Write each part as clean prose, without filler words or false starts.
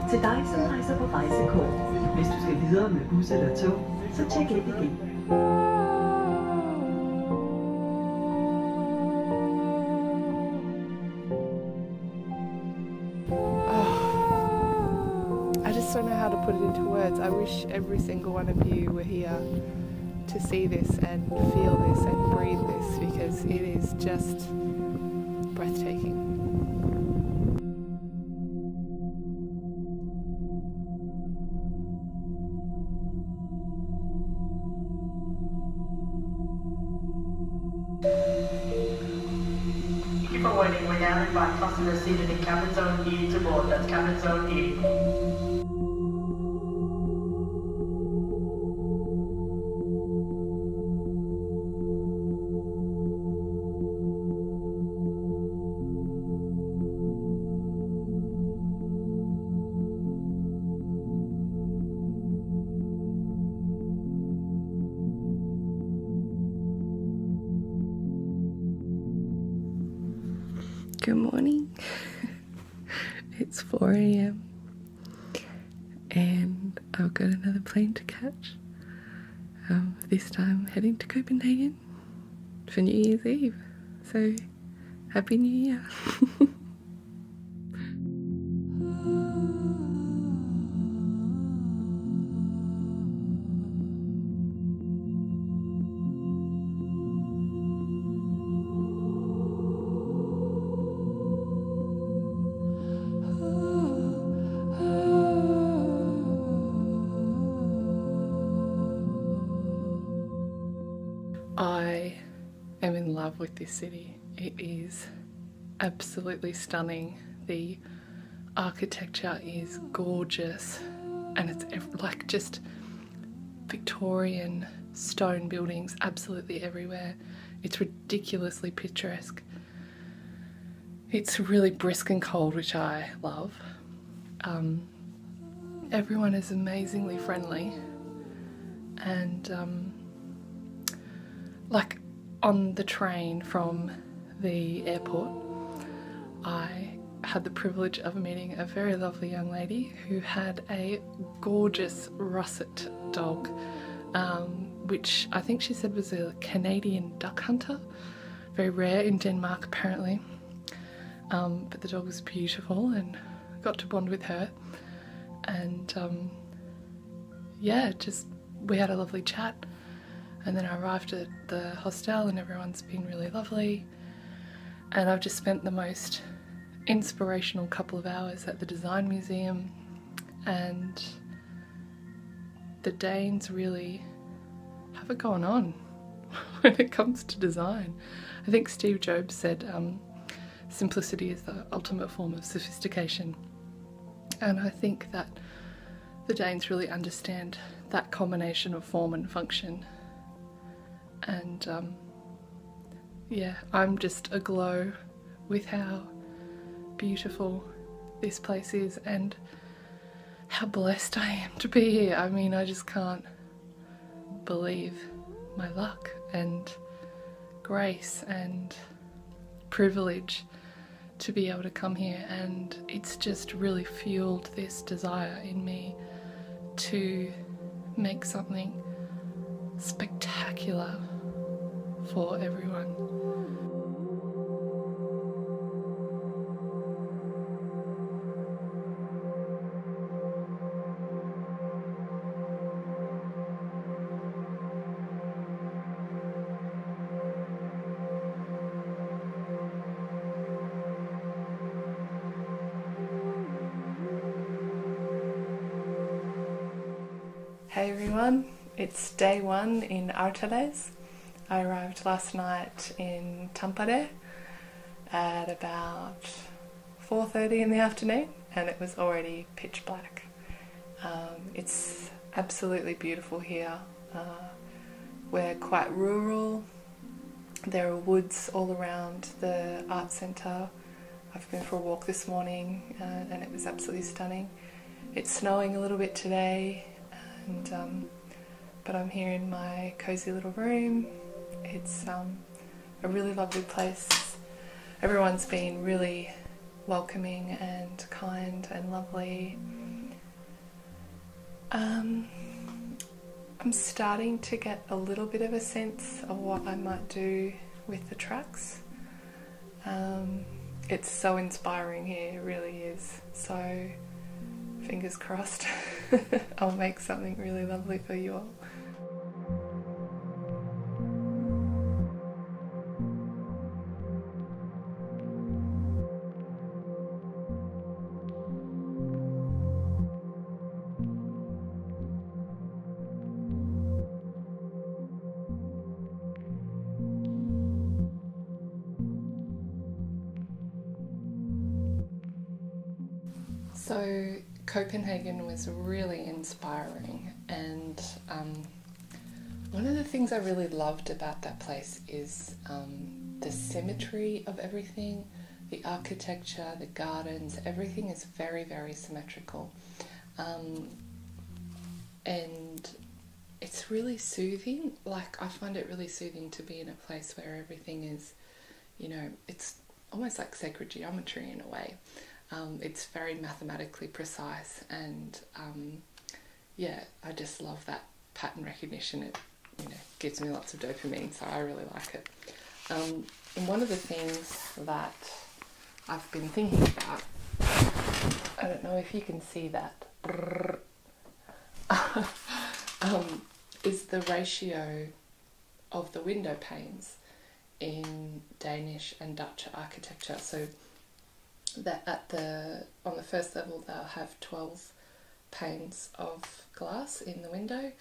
Til dig, som rejser på rejsekort. Hvis du skal videre med bus eller tog, så tjek ind igen. I just don't know how to put it into words. I wish every single one of you were here to see this and feel this and breathe this, because it is just breathtaking. Thank you for waiting. We now invite passengers seated in cabin zone E to board. That's cabin zone E. Good morning. It's 4 AM and I've got another plane to catch. This time heading to Copenhagen for New Year's Eve. So Happy New Year. I am in love with this city. It is absolutely stunning. The architecture is gorgeous and it's like just Victorian stone buildings absolutely everywhere. It's ridiculously picturesque. It's really brisk and cold, which I love. Everyone is amazingly friendly, and like on the train from the airport, I had the privilege of meeting a very lovely young lady who had a gorgeous russet dog, which I think she said was a Canadian duck hunter, very rare in Denmark apparently. But the dog was beautiful and I got to bond with her, and yeah, just we had a lovely chat. And then I arrived at the hostel and everyone's been really lovely, and I've just spent the most inspirational couple of hours at the Design Museum, and the Danes really have it going on when it comes to design. I think Steve Jobs said simplicity is the ultimate form of sophistication, and I think that the Danes really understand that combination of form and function. And yeah, I'm just aglow with how beautiful this place is and how blessed I am to be here. I mean, I just can't believe my luck and grace and privilege to be able to come here, and it's just really fueled this desire in me to make something spectacular for everyone. Hey everyone, it's day one in Arteles. I arrived last night in Tampere at about 4:30 in the afternoon and it was already pitch black. It's absolutely beautiful here. We're quite rural. There are woods all around the art centre. I've been for a walk this morning and it was absolutely stunning. It's snowing a little bit today, but I'm here in my cosy little room. It's a really lovely place. Everyone's been really welcoming and kind and lovely. I'm starting to get a little bit of a sense of what I might do with the tracks. It's so inspiring here, it really is. So fingers crossed I'll make something really lovely for you all. So Copenhagen was really inspiring, and one of the things I really loved about that place is the symmetry of everything, the architecture, the gardens, everything is very, very symmetrical, and it's really soothing. Like, I find it really soothing to be in a place where everything is, you know, it's almost like sacred geometry in a way. It's very mathematically precise, and yeah, I just love that pattern recognition. It, you know, gives me lots of dopamine, so I really like it. And one of the things that I've been thinking about, I don't know if you can see that, is the ratio of the window panes in Danish and Dutch architecture. So that on the first level they'll have 12 panes of glass in the window,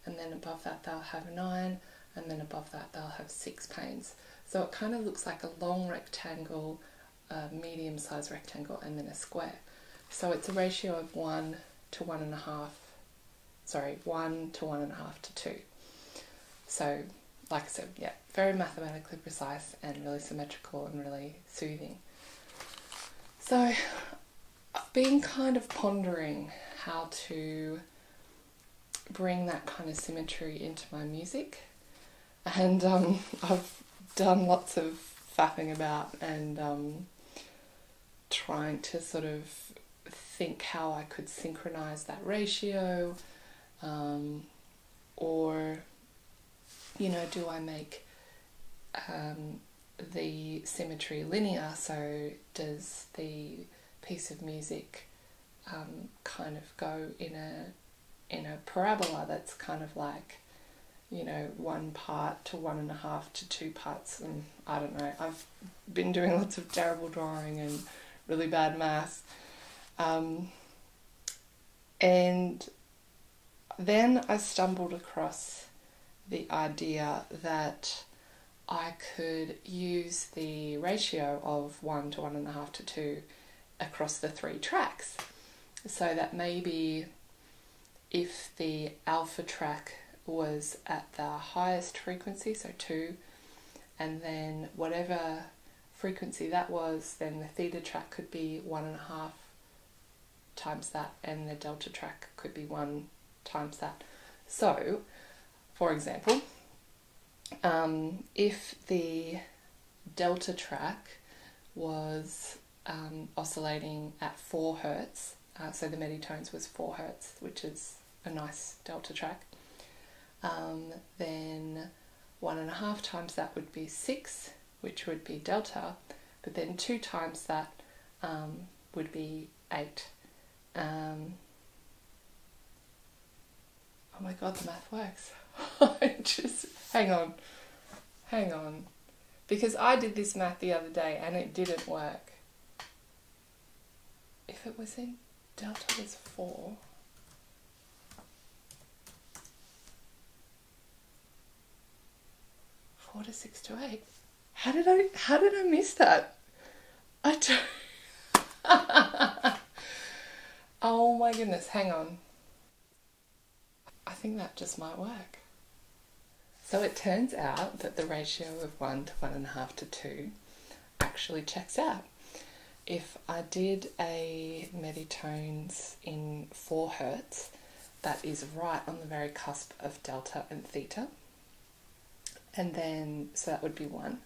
and then above that they'll have 9, and then above that they'll have 6 panes. So it kind of looks like a long rectangle, a medium-sized rectangle, and then a square. So it's a ratio of 1 to 1.5, sorry, 1 to 1.5 to 2. So, like I said, yeah, very mathematically precise and really symmetrical and really soothing. So I've been kind of pondering how to bring that kind of symmetry into my music, and I've done lots of faffing about and trying to sort of think how I could synchronize that ratio, or, you know, do I make the symmetry linear? So does the piece of music kind of go in a parabola that's kind of like, you know, 1 part to 1.5 to 2 parts, and I don't know, I've been doing lots of terrible drawing and really bad maths, and then I stumbled across the idea that I could use the ratio of 1 to 1.5 to 2 across the 3 tracks. So that maybe if the alpha track was at the highest frequency, so 2, and then whatever frequency that was, then the theta track could be 1.5 times that, and the delta track could be 1 times that. So, for example, if the delta track was oscillating at 4 hertz, so the meditones was 4 hertz, which is a nice delta track, then 1.5 times that would be 6, which would be delta, but then 2 times that would be 8. Oh my god, the math works. Just hang on, because I did this math the other day and it didn't work. If it was in delta was 4, to 6 to 8. How did I miss that? I don't. Oh my goodness, hang on. I think that just might work. So it turns out that the ratio of 1 to 1.5 to 2 actually checks out. If I did a meditones in 4 hertz, that is right on the very cusp of delta and theta. And then, so that would be 1.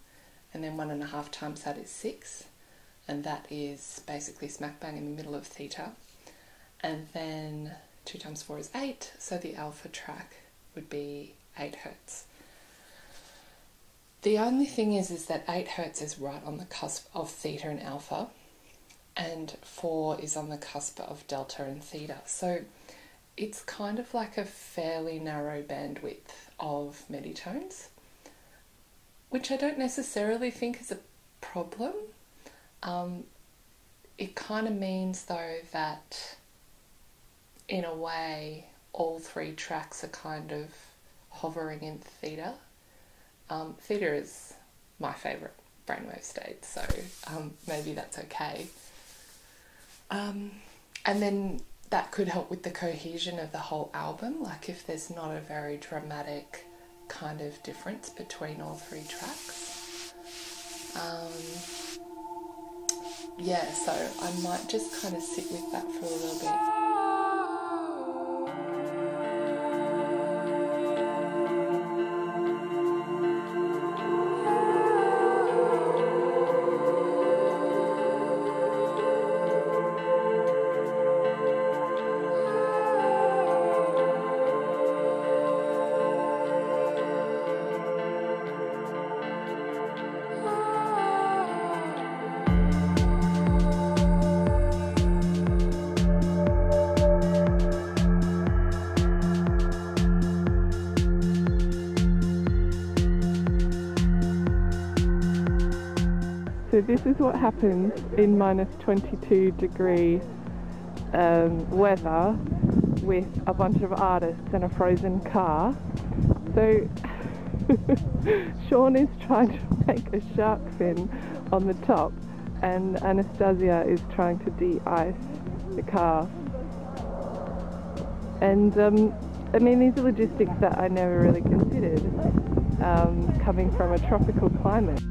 And then 1.5 times that is 6. and that is basically smack bang in the middle of theta. And then 2 times 4 is 8, so the alpha track would be 8 hertz. The only thing is that 8 hertz is right on the cusp of theta and alpha, and 4 is on the cusp of delta and theta. So it's kind of like a fairly narrow bandwidth of meditones, which I don't necessarily think is a problem. It kind of means though that in a way all 3 tracks are kind of hovering in theta. Theta is my favourite brainwave state, so maybe that's okay. And then that could help with the cohesion of the whole album, like if there's not a very dramatic kind of difference between all 3 tracks. Yeah, so I might just kind of sit with that for a little bit. So this is what happens in minus 22 degree weather with a bunch of artists and a frozen car. So Sean is trying to make a shark fin on the top, and Anastasia is trying to de-ice the car. And I mean, these are logistics that I never really considered coming from a tropical climate.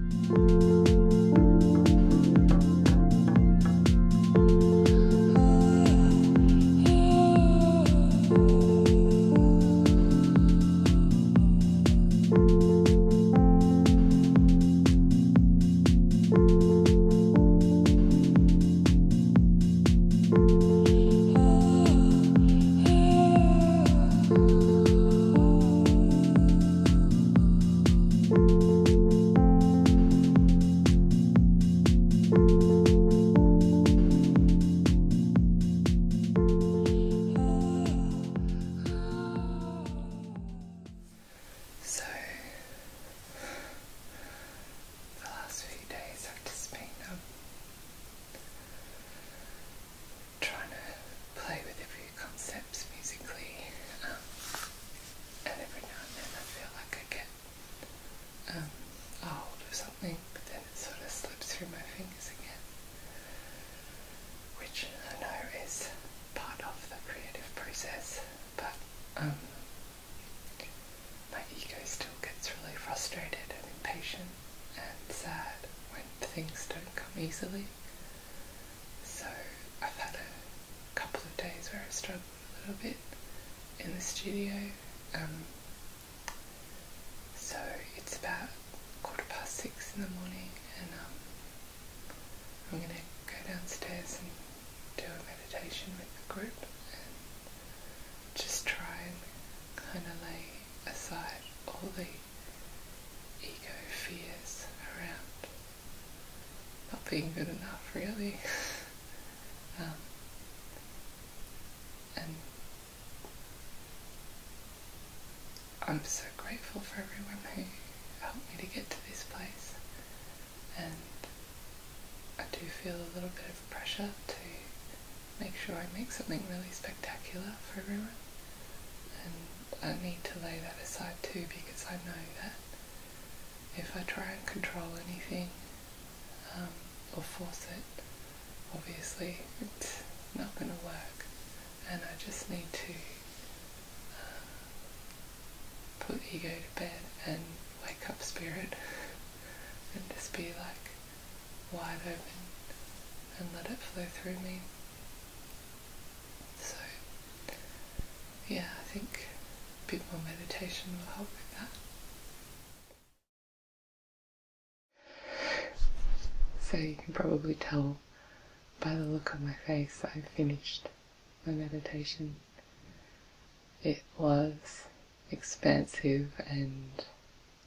My ego still gets really frustrated and impatient and sad when things don't come easily. So I've had a couple of days where I struggled a little bit in the studio. So it's about 6:15 in the morning, and I'm going to go downstairs and do a meditation with the group and just try and kind of lay aside all the ego fears around not being good enough, really. And I'm so grateful for everyone who helped me to get to this place, and I do feel a little bit of pressure to make sure I make something really spectacular for everyone, and I need to lay that aside too, because I know that if I try and control anything or force it, obviously it's not going to work, and I just need to put ego to bed and wake up spirit and just be like wide open and let it flow through me. So yeah, I think a bit more meditation will help with that. So you can probably tell by the look on my face I finished my meditation. It was expansive and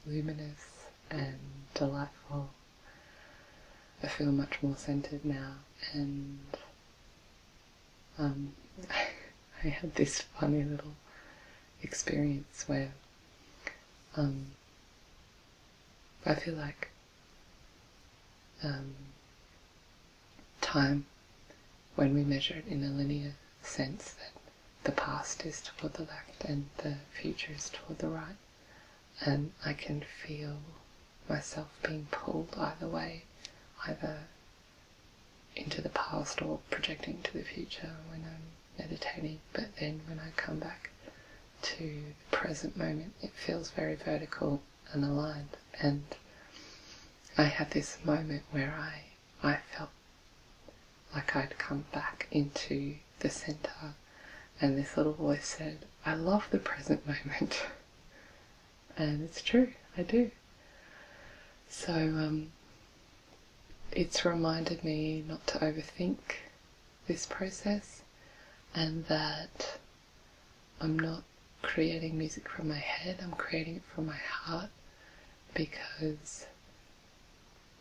luminous and delightful. I feel much more centered now, and I had this funny little experience where I feel like time, when we measure it in a linear sense, that the past is toward the left and the future is toward the right, and I can feel myself being pulled either way, either into the past or projecting to the future when I'm meditating. But then when I come back to the present moment, it feels very vertical and aligned. And I had this moment where I felt like I'd come back into the center, and this little voice said, I love the present moment. And it's true, I do. So it's reminded me not to overthink this process, and that I'm not creating music from my head, I'm creating it from my heart, because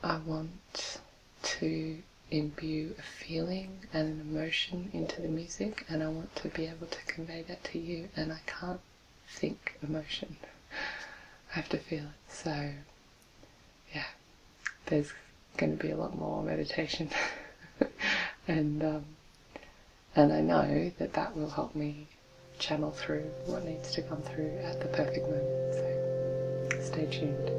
I want to imbue a feeling and an emotion into the music, and I want to be able to convey that to you, and I can't think emotion. I have to feel it. So yeah, there's going to be a lot more meditation and I know that that will help me channel through what needs to come through at the perfect moment. So stay tuned.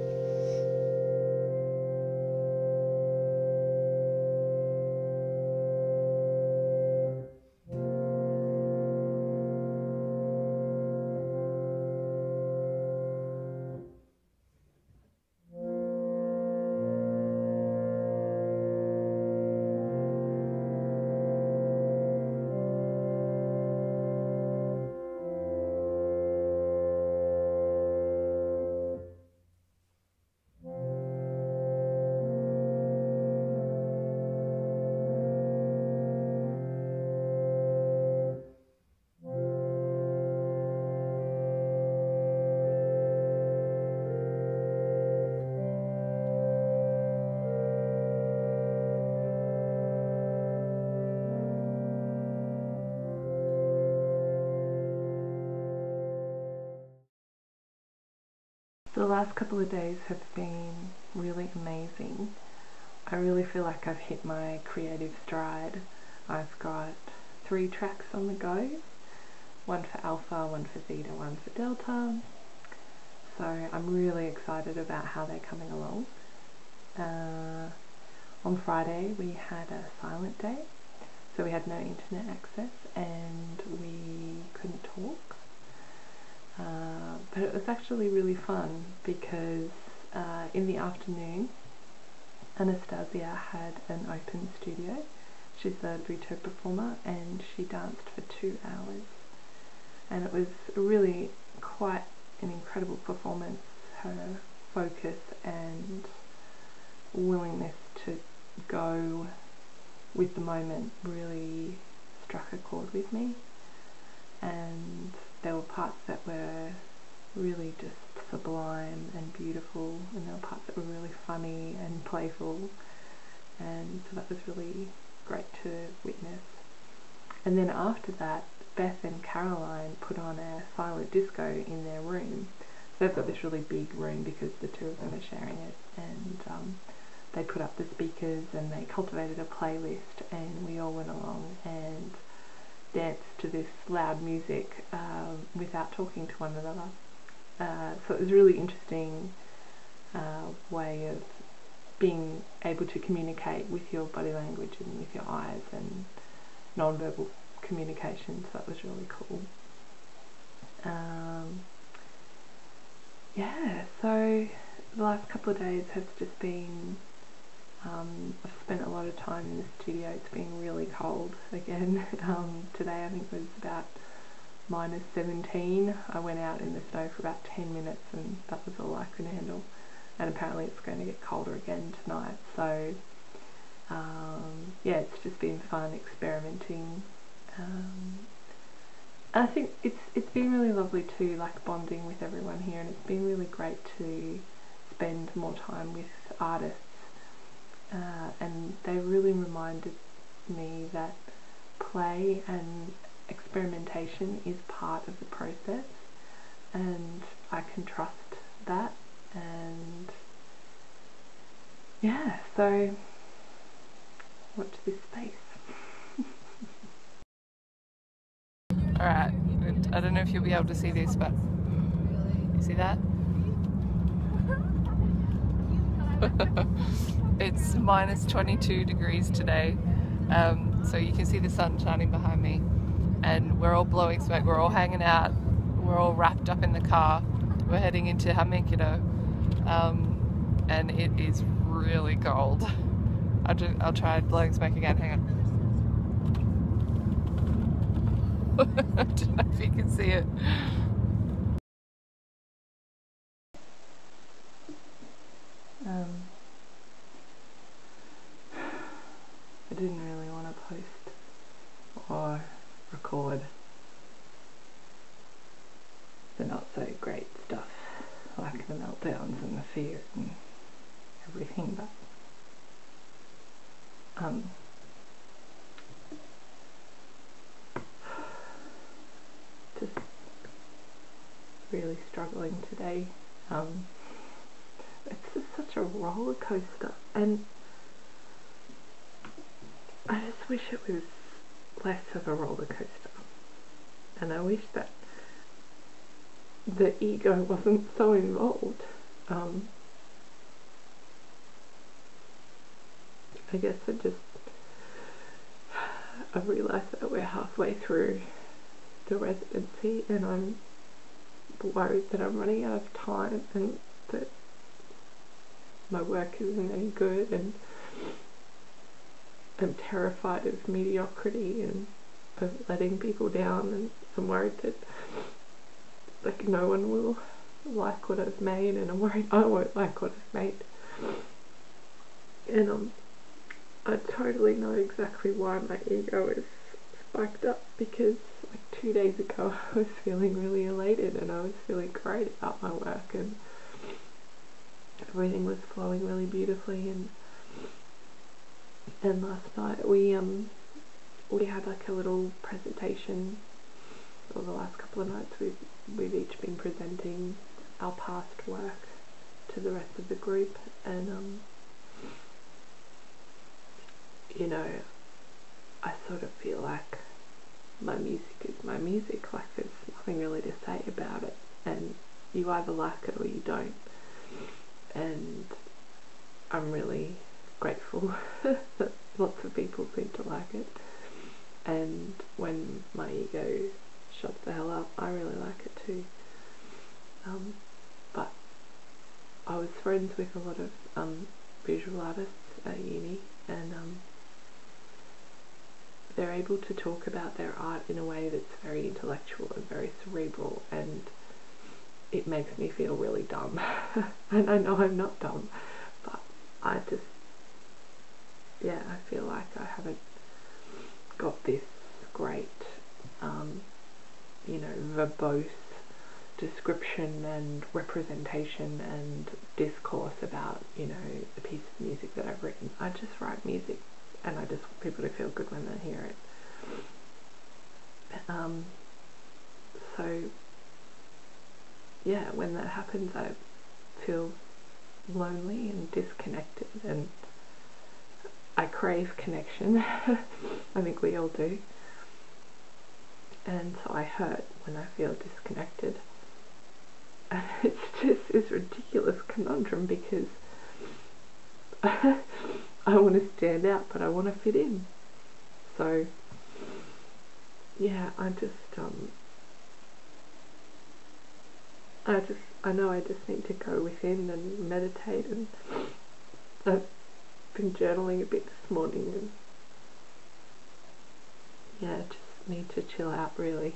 The last couple of days have been really amazing. I really feel like I've hit my creative stride. I've got 3 tracks on the go, one for alpha, one for theta, one for delta. So I'm really excited about how they're coming along. On Friday we had a silent day, so we had no internet access and we couldn't talk. But it was actually really fun because in the afternoon Anastasia had an open studio. She's a Brito performer and she danced for 2 hours, and it was really quite an incredible performance. Her focus and willingness to go with the moment really struck a chord with me, and there were parts that were really just sublime and beautiful, and there were parts that were really funny and playful, and so that was really great to witness. And then after that, Beth and Caroline put on a silent disco in their room. So they've got this really big room because the 2 of them are sharing it, and they put up the speakers and they cultivated a playlist, and we all went along and danced to this loud music without talking to one another. So it was a really interesting way of being able to communicate with your body language and with your eyes and non-verbal communication, so that was really cool. Yeah, so the last couple of days have just been, I've spent a lot of time in the studio. It's been really cold again. Today I think it was about -17. I went out in the snow for about 10 minutes and that was all I could handle, and apparently it's going to get colder again tonight. So yeah, it's just been fun experimenting. I think it's been really lovely too, like bonding with everyone here, and it's been really great to spend more time with artists, and they really reminded me that play and experimentation is part of the process, and I can trust that. And yeah, so watch this space. Alright, I don't know if you'll be able to see this, but you see that? It's minus 22 degrees today, so you can see the sun shining behind me, and we're all blowing smoke, we're all hanging out, we're all wrapped up in the car, we're heading into Hamekido, and it is really cold. I'll try blowing smoke again, hang on. I don't know if you can see it. I didn't really want to post or record the not so great stuff, like the meltdowns and the fear and everything, but just really struggling today. It's just such a roller coaster, and I just wish it was less of a roller coaster, and I wish that the ego wasn't so involved. I guess I've realised that we're halfway through the residency, and I'm worried that I'm running out of time and that my work isn't any good, and I'm terrified of mediocrity and of letting people down, and I'm worried that like no one will like what I've made, and I'm worried I won't like what I've made. And I totally know exactly why my ego is spiked up, because like 2 days ago I was feeling really elated and I was feeling great about my work, and everything was flowing really beautifully, and last night we had like a little presentation. For the last couple of nights we've each been presenting our past work to the rest of the group, and you know, I sort of feel like my music is my music, like there's nothing really to say about it, and you either like it or you don't, and I'm really grateful that lots of people seem to like it, and when my ego shuts the hell up, I really like it too. But I was friends with a lot of visual artists at uni, and they're able to talk about their art in a way that's very intellectual and very cerebral, and it makes me feel really dumb. And I know I'm not dumb, but I just, yeah, I feel like I haven't got this great you know, verbose description and representation and discourse about, you know, the piece of music that I've written. I just write music, and I just want people to feel good when they hear it. So yeah, when that happens I feel lonely and disconnected, and I crave connection. I think we all do. And so I hurt when I feel disconnected. And it's just this ridiculous conundrum, because I want to stand out, but I want to fit in. So yeah, I know I just need to go within and meditate, and I've been journaling a bit this morning, and yeah, just need to chill out really.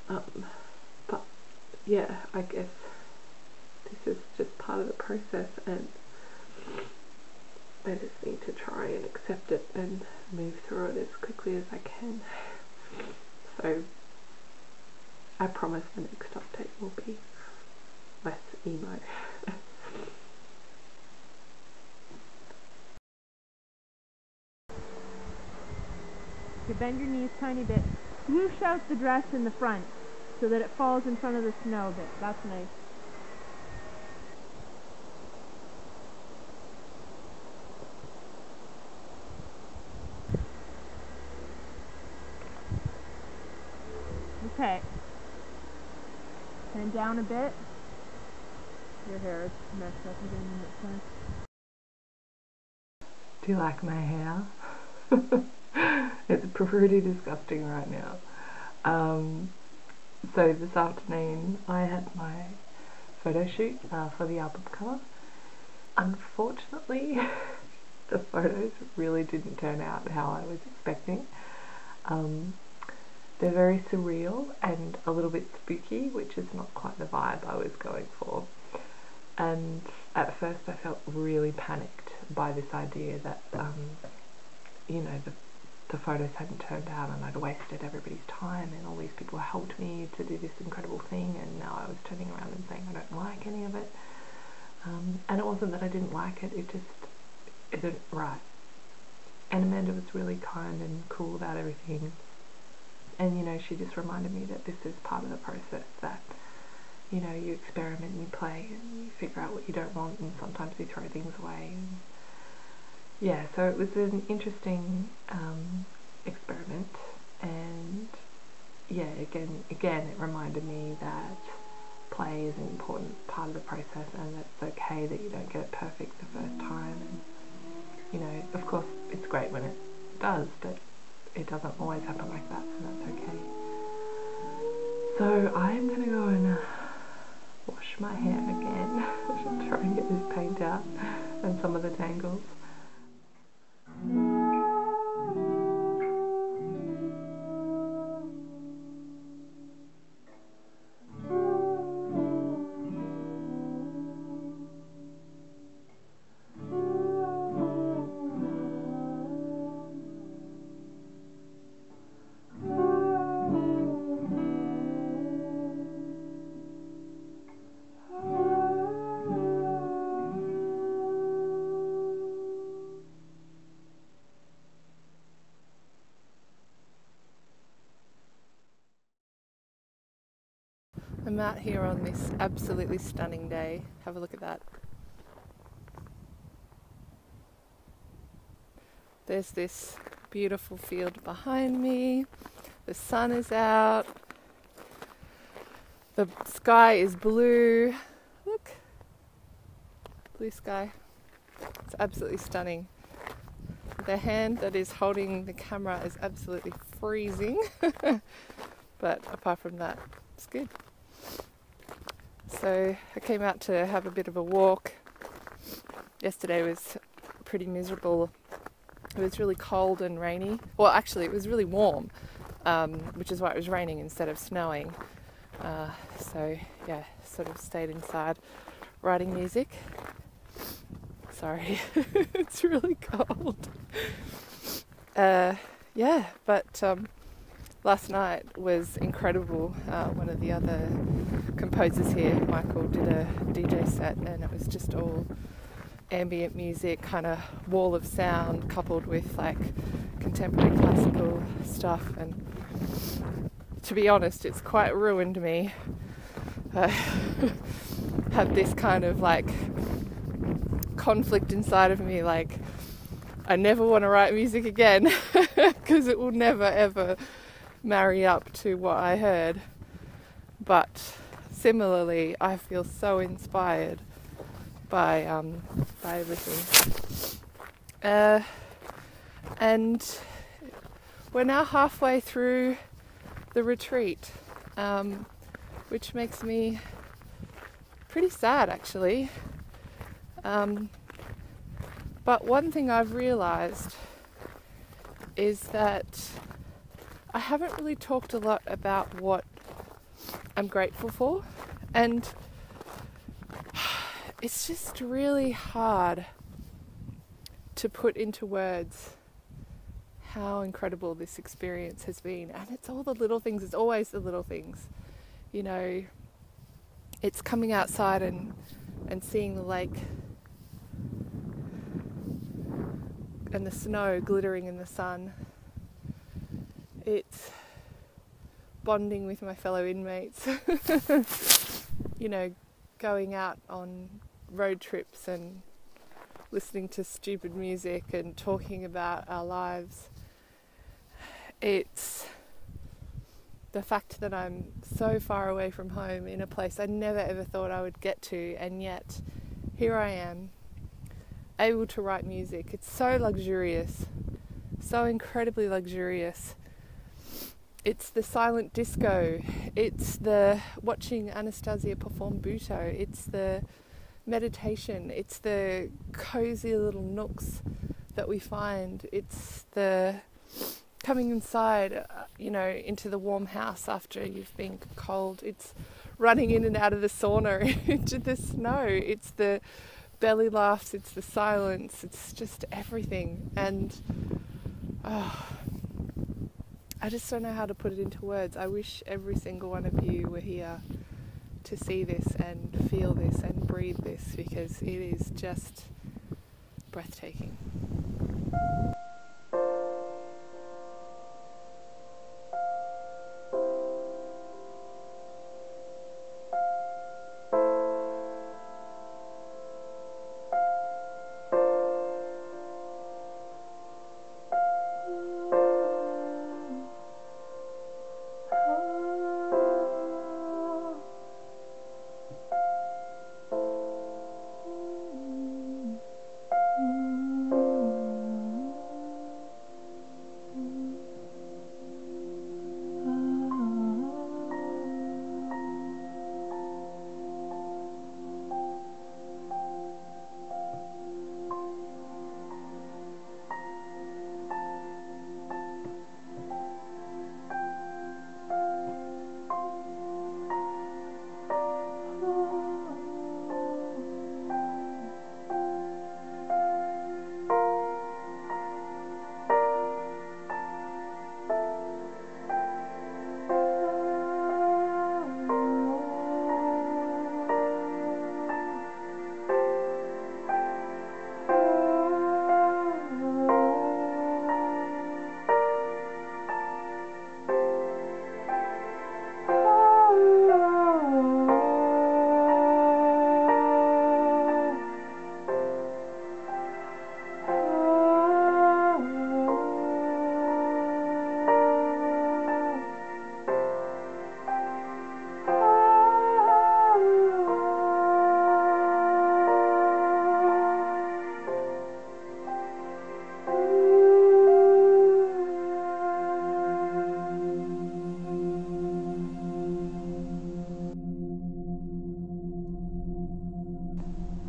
But yeah, I guess this is just part of the process, and I just need to try and accept it and move through it as quickly as I can. So I promise the next update will be less emo. You bend your knees a tiny bit. Swoosh out the dress in the front so that it falls in front of the snow a bit. That's nice. Okay. Bend down a bit. Your hair is messed up again in that sense. Do you like my hair? It's pretty disgusting right now. So this afternoon I had my photo shoot for the album cover. Unfortunately, the photos really didn't turn out how I was expecting. They're very surreal and a little bit spooky, which is not quite the vibe I was going for. And at first I felt really panicked by this idea that, you know, the photos hadn't turned out and I'd wasted everybody's time and all these people helped me to do this incredible thing, and now I was turning around and saying I don't like any of it. And it wasn't that I didn't like it, it just isn't right. And Amanda was really kind and cool about everything. And, you know, she just reminded me that this is part of the process, that, you know, you experiment and you play and you figure out what you don't want, and sometimes you throw things away. And yeah, so it was an interesting experiment, and yeah, again it reminded me that play is an important part of the process, and that it's okay that you don't get it perfect the first time. And, you know, of course it's great when it does, but it doesn't always happen like that, and that's okay. So I'm gonna go and wash my hair again. Try and get this paint out and some of the tangles. I'm out here on this absolutely stunning day. Have a look at that. There's this beautiful field behind me. The sun is out. The sky is blue. Look. Blue sky. It's absolutely stunning. The hand that is holding the camera is absolutely freezing. But apart from that, it's good. So I came out to have a bit of a walk. Yesterday was pretty miserable. It was really cold and rainy. Well, actually it was really warm, which is why it was raining instead of snowing. So yeah, sort of stayed inside writing music. Sorry, it's really cold. Yeah, but last night was incredible. One of the other composers here, Michael, did a DJ set, and it was just all ambient music, kind of wall of sound coupled with like contemporary classical stuff. And to be honest, it's quite ruined me. Have this kind of like conflict inside of me, like I never want to write music again because it will never ever marry up to what I heard. But similarly, I feel so inspired by everything. And we're now halfway through the retreat, which makes me pretty sad actually. But one thing I've realized is that I haven't really talked a lot about what I'm grateful for, and it's just really hard to put into words how incredible this experience has been. And it's all the little things, it's always the little things. You know, it's coming outside and seeing the lake and the snow glittering in the sun. It's bonding with my fellow inmates. You know, going out on road trips and listening to stupid music and talking about our lives. It's the fact that I'm so far away from home in a place I never ever thought I would get to, and yet here I am, able to write music. It's so luxurious, so incredibly luxurious. It's the silent disco, it's the watching Anastasia perform Buto, it's the meditation, it's the cozy little nooks that we find, it's the coming inside, you know, into the warm house after you've been cold, it's running in and out of the sauna into the snow, it's the belly laughs, it's the silence, it's just everything. And I just don't know how to put it into words. I wish every single one of you were here to see this and feel this and breathe this, because it is just breathtaking.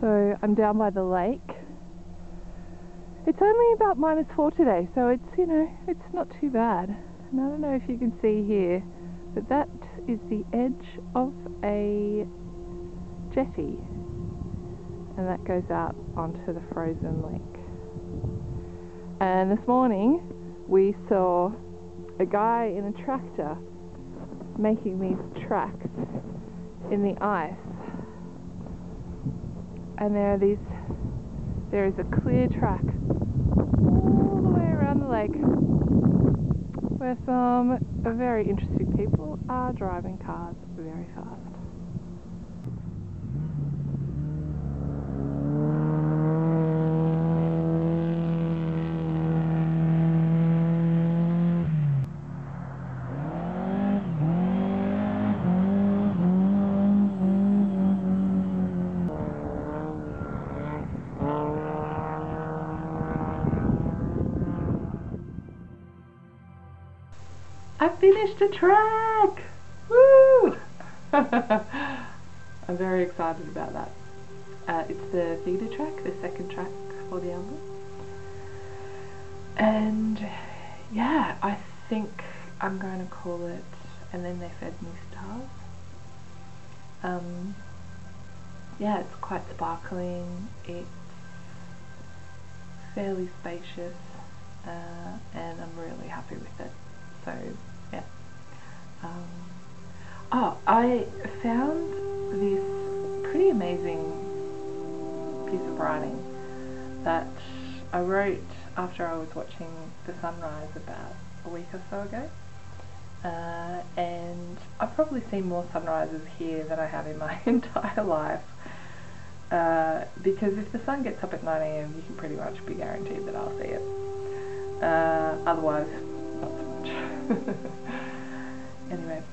So I'm down by the lake. It's only about -4 today, so it's, you know, it's not too bad. And I don't know if you can see here, but that is the edge of a jetty, and that goes out onto the frozen lake. And this morning we saw a guy in a tractor making these tracks in the ice. And there is a clear track all the way around the lake where some very interesting people are driving cars very fast. I finished a track! Woo! I'm very excited about that. It's the feeder track, the second track for the album. And yeah, I think I'm going to call it And Then They Fed Me Stars. Yeah, it's quite sparkling. It's fairly spacious, and I'm really happy with it. So yeah. I found this pretty amazing piece of writing that I wrote after I was watching the sunrise about a week or so ago. And I've probably seen more sunrises here than I have in my entire life, because if the sun gets up at 9 AM you can pretty much be guaranteed that I'll see it. Otherwise, not so much. Anyway,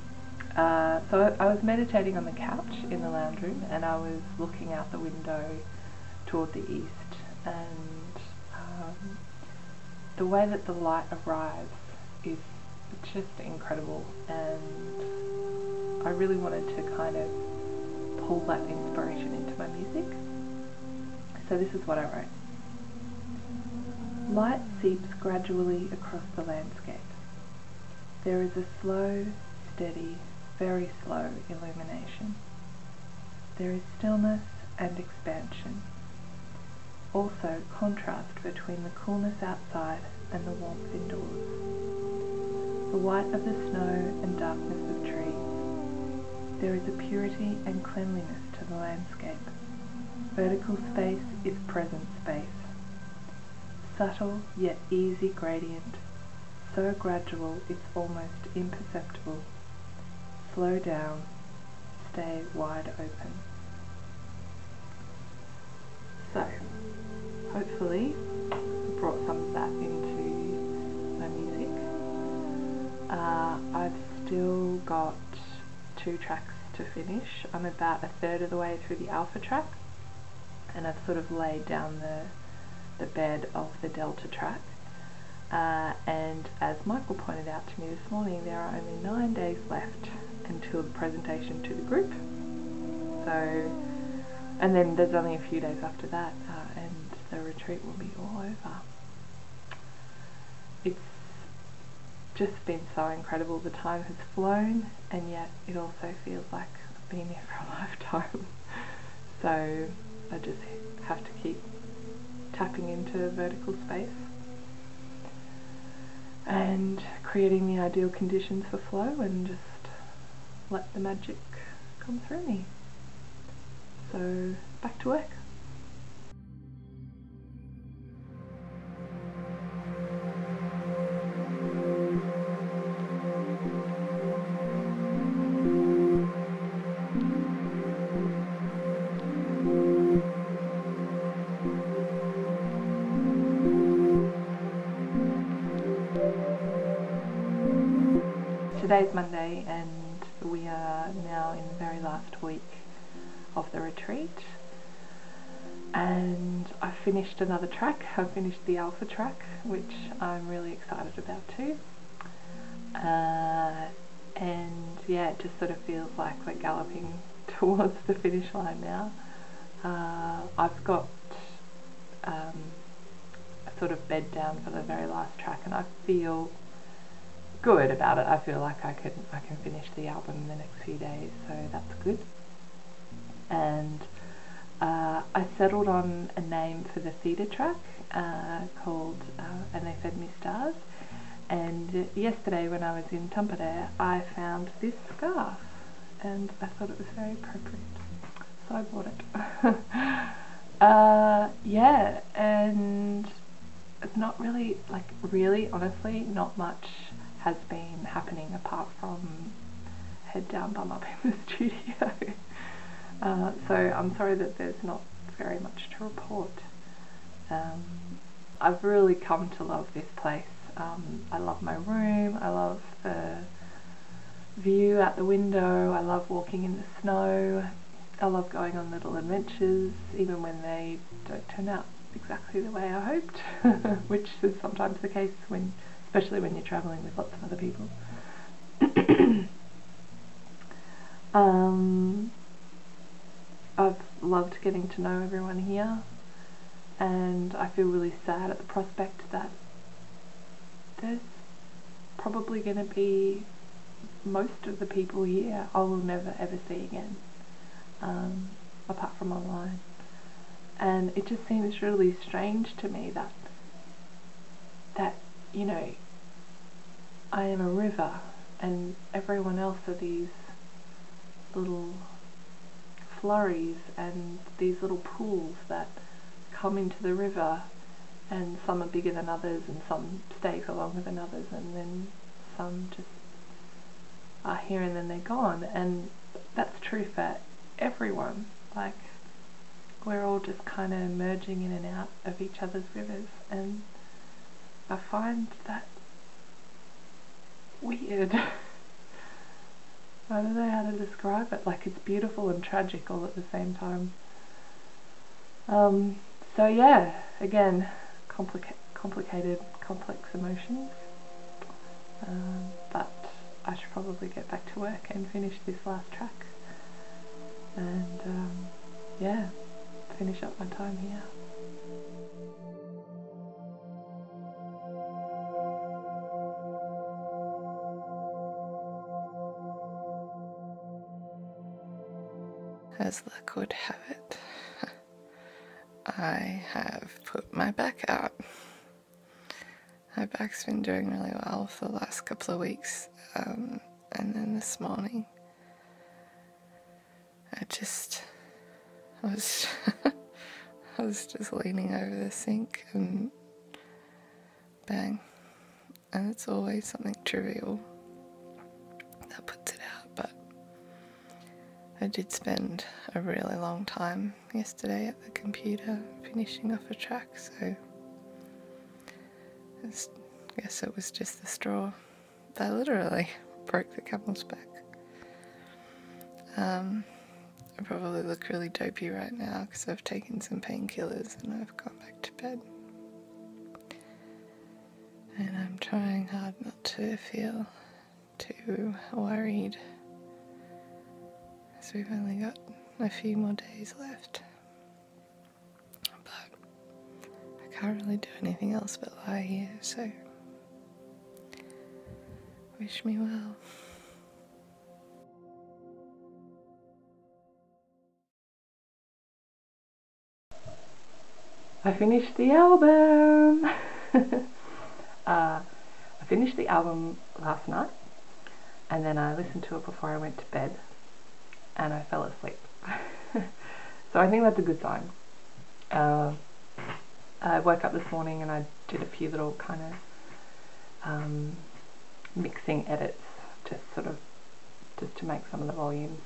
so I was meditating on the couch in the lounge room, and I was looking out the window toward the east, and the way that the light arrives is just incredible, and I really wanted to kind of pull that inspiration into my music. So this is what I wrote. Light seeps gradually across the landscape. There is a slow, steady, very slow illumination. There is stillness and expansion. Also contrast between the coolness outside and the warmth indoors. The white of the snow and darkness of trees. There is a purity and cleanliness to the landscape. Vertical space is present space. Subtle yet easy gradient, so gradual it's almost imperceptible. Slow down, stay wide open. So, hopefully I brought some of that into my music. I've still got 2 tracks to finish. I'm about a third of the way through the alpha track, and I've sort of laid down the bed of the delta track. And as Michael pointed out to me this morning, there are only 9 days left until the presentation to the group. So, and then there's only a few days after that, and the retreat will be all over. It's just been so incredible. The time has flown, and yet it also feels like I've been here for a lifetime. So I just have to keep tapping into vertical space and creating the ideal conditions for flow, and just let the magic come through me. So back to work. Today's Monday, and we are now in the very last week of the retreat, and I finished another track. I finished the alpha track, which I'm really excited about too, and yeah, it just sort of feels like we're galloping towards the finish line now. I've got a sort of bed down for the very last track, and I feel good about it. I feel like I can finish the album in the next few days, so that's good. And I settled on a name for the theatre track called And They Fed Me Stars, and yesterday when I was in Tampere I found this scarf and I thought it was very appropriate, so I bought it. Yeah, and it's not really, honestly, not much has been happening apart from head down, bum up in the studio. So I'm sorry that there's not very much to report. I've really come to love this place. I love my room, I love the view out the window, I love walking in the snow, I love going on little adventures, even when they don't turn out exactly the way I hoped, which is sometimes the case, especially when you're travelling with lots of other people. I've loved getting to know everyone here, and I feel really sad at the prospect that there's probably going to be most of the people here I will never ever see again, apart from online. And it just seems really strange to me that you know, I am a river and everyone else are these little flurries and these little pools that come into the river, and some are bigger than others and some stay for longer than others, and then some just are here and then they're gone. And that's true for everyone. Like, we're all just kind of merging in and out of each other's rivers, and I find that weird. I don't know how to describe it. Like, it's beautiful and tragic all at the same time. So yeah, again, complicated, complex emotions. But I should probably get back to work and finish this last track. And yeah, finish up my time here. As luck would have it, I have put my back out. My back's been doing really well for the last couple of weeks, and then this morning I was I was just leaning over the sink and bang, and it's always something trivial that puts it out, but I did spend a really long time yesterday at the computer finishing off a track, so I guess it was just the straw that literally broke the camel's back. I probably look really dopey right now because I've taken some painkillers and I've gone back to bed. And I'm trying hard not to feel too worried, as we've only got a few more days left. But I can't really do anything else but lie here, so wish me well. I finished the album! I finished the album last night, and then I listened to it before I went to bed, and I fell asleep. So I think that's a good sign. I woke up this morning and I did a few little kind of mixing edits, just to make some of the volumes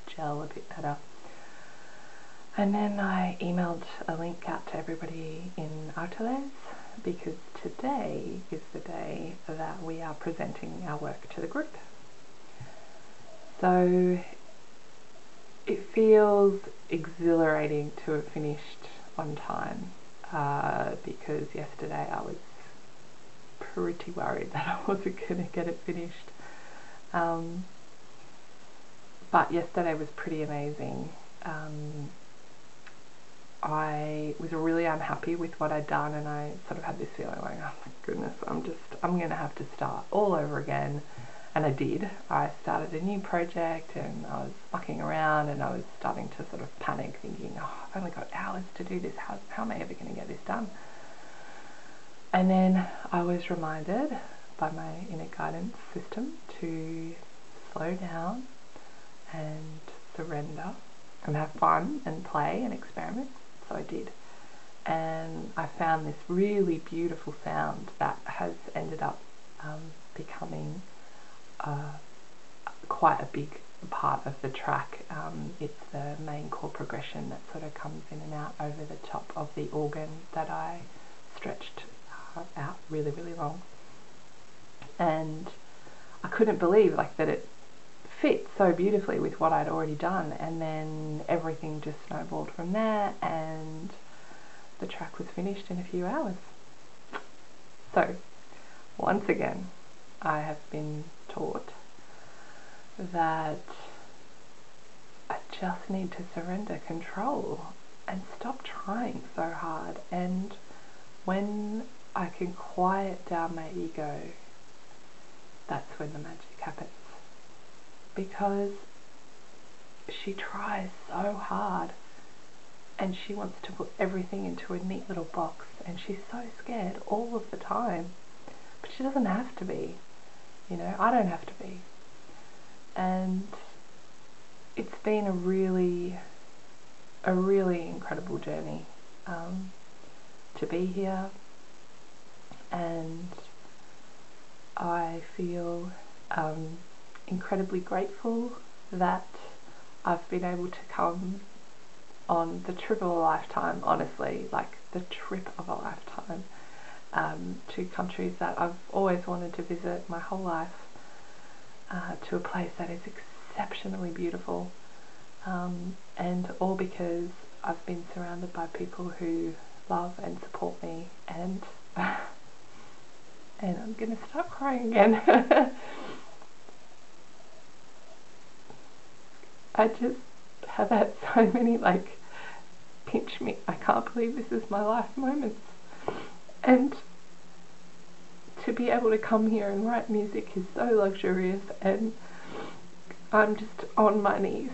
gel a bit better. And then I emailed a link out to everybody in Arteles, because today is the day that we are presenting our work to the group. So it feels exhilarating to have finished on time, because yesterday I was pretty worried that I wasn't going to get it finished. But yesterday was pretty amazing. I was really unhappy with what I'd done, and I sort of had this feeling like, oh my goodness, I'm going to have to start all over again. And I did. I started a new project and I was mucking around, and I was starting to sort of panic, thinking, oh, I've only got hours to do this, how am I ever going to get this done? And then I was reminded by my inner guidance system to slow down and surrender and have fun and play and experiment. So I did, and I found this really beautiful sound that has ended up becoming quite a big part of the track. It's the main chord progression that sort of comes in and out over the top of the organ that I stretched out really, really long, and I couldn't believe that it fit so beautifully with what I'd already done. And then everything just snowballed from there, and the track was finished in a few hours. So once again, I have been taught that I just need to surrender control and stop trying so hard. And when I can quiet down my ego, that's when the magic happens. Because she tries so hard and she wants to put everything into a neat little box, and she's so scared all of the time. But she doesn't have to be, you know, I don't have to be. And it's been a really incredible journey to be here, and I feel incredibly grateful that I've been able to come on the trip of a lifetime, honestly, like the trip of a lifetime, to countries that I've always wanted to visit my whole life, to a place that is exceptionally beautiful, and all because I've been surrounded by people who love and support me, and I'm gonna start crying again. I just have had so many like pinch me, I can't believe this is my life moments, and to be able to come here and write music is so luxurious, and I'm just on my knees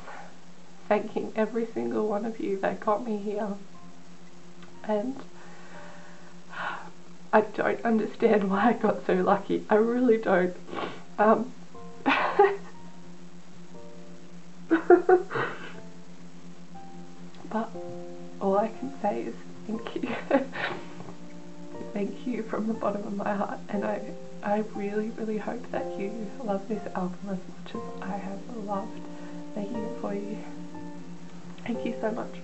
thanking every single one of you that got me here. And I don't understand why I got so lucky, I really don't. But all I can say is thank you. Thank you from the bottom of my heart, and I really, really hope that you love this album as much as I have loved making it for you. Thank you so much.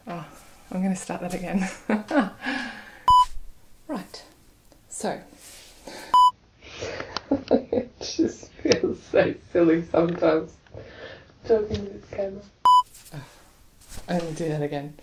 Oh, I'm going to start that again. Right, so it just feels so silly sometimes talking to this camera. Oh, I'm going to do that again.